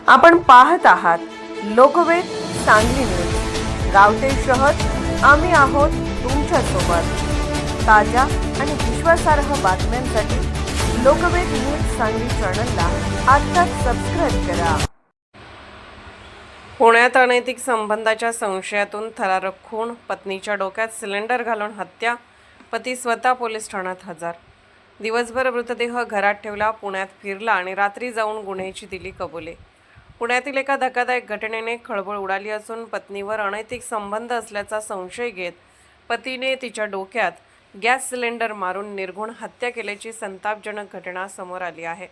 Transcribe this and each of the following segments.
आपण पाहत आहात लोकवेद सांगली न्यूज। गावते शहर आम्ही आहोत तुमच्या सोबत। ताज्या आणि विश्वासार्ह बातम्यांसाठी लोकवेद न्यूज सांगली चॅनलला आत्ताच सबस्क्राइब करा। पुण्यात अनैतिक संबंधाच्या संशयातून थरारक खून, पत्नीच्या डोक्यात सिलेंडर घालून हत्या, पती स्वतः पोलीस ठाण्यात हजर। दिवसभर मृतदेह घरात ठेवला, पुण्यात फिरला आणि रात्री जाऊन गुन्ह्याची दिली कबुली। पुण्यातील एका धक्कादायक घटनेने खळबळ उडाली असून पत्नीवर अनैतिक संबंध असल्याचा संशय घेत पतीने तिच्या डोक्यात गॅस सिलेंडर मारून निर्घृण हत्या केल्याची संतापजनक घटना समोर आली आहे।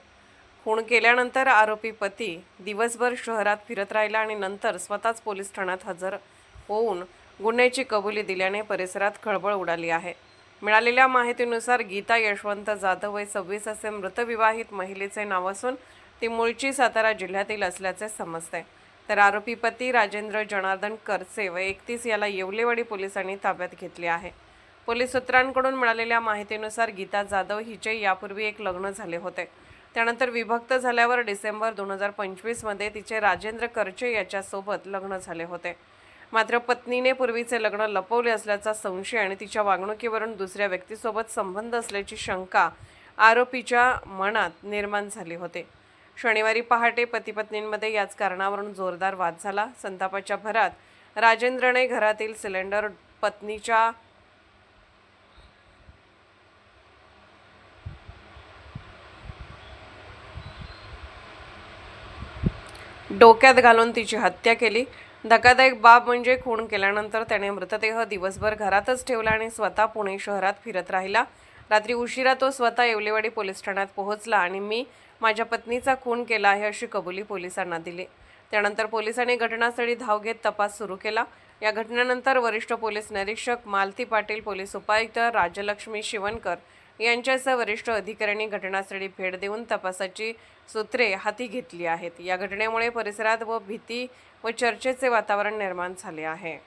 खून केल्यानंतर आरोपी पती दिवसभर शहरात फिरत राहिला आणि नंतर स्वतःच पोलीस ठाण्यात हजर होऊन गुन्ह्याची कबुली दिल्याने परिसरात खळबळ उडाली आहे। मिळालेल्या माहितीनुसार गीता यशवंत जाधव वय 26 असे मृतविवाहित महिलेचे नाव असून ती मूळची सातारा जिल्ह्यातील असल्याचे समजते। तर आरोपी पती राजेंद्र जनार्दन करसे वय 31 याला येवलेवाडी पोलिसांनी ताब्यात घेतले आहे। पोलीस सूत्रांकडून मिळालेल्या माहितीनुसार गीता जाधव हिचे यापूर्वी एक लग्न झाले होते। त्यानंतर विभक्त झाल्यावर डिसेंबर 2025 मध्ये तिचे राजेंद्र करचे याच्यासोबत लग्न झाले होते। मात्र पत्नीने पूर्वीचे लग्न लपवले असल्याचा संशय आणि तिच्या वागणुकीवरून दुसऱ्या व्यक्तीसोबत संबंध असल्याची शंका आरोपीच्या मनात निर्माण झाली होती। शनिवारी पहाटे पती-पत्नींमध्ये याच कारणावरून जोरदार वाद झाला। संतापाच्या भरात राजेंद्रने घरातील सिलेंडर पत्नीच्या डोक्यात घालून तिची हत्या केली। धक्कादायक बाब म्हणजे खून केल्यानंतर त्याने मृतदेह दिवसभर घरातच ठेवला आणि स्वतः पुणे शहरात फिरत राहिला। रात्री उशिरा तो स्वतः येवलेवाडी पोलीस ठाण्यात पोहोचला आणि मी माझ्या पत्नीचा खून केला आहे अशी कबुली पोलिसांना दिली। त्यानंतर पोलिसांनी घटनास्थळी धाव घेत तपास सुरू केला। या घटनेनंतर वरिष्ठ पोलीस निरीक्षक मालती पाटील, पोलीस उपायुक्त राजलक्ष्मी शिवणकर यांच्यासह वरिष्ठ अधिकाऱ्यांनी घटनास्थळी भेट देऊन तपासाची सूत्रे हाती घेतली आहेत। या घटनेमुळे परिसरात भीती व चर्चेचे वातावरण निर्माण झाले आहे।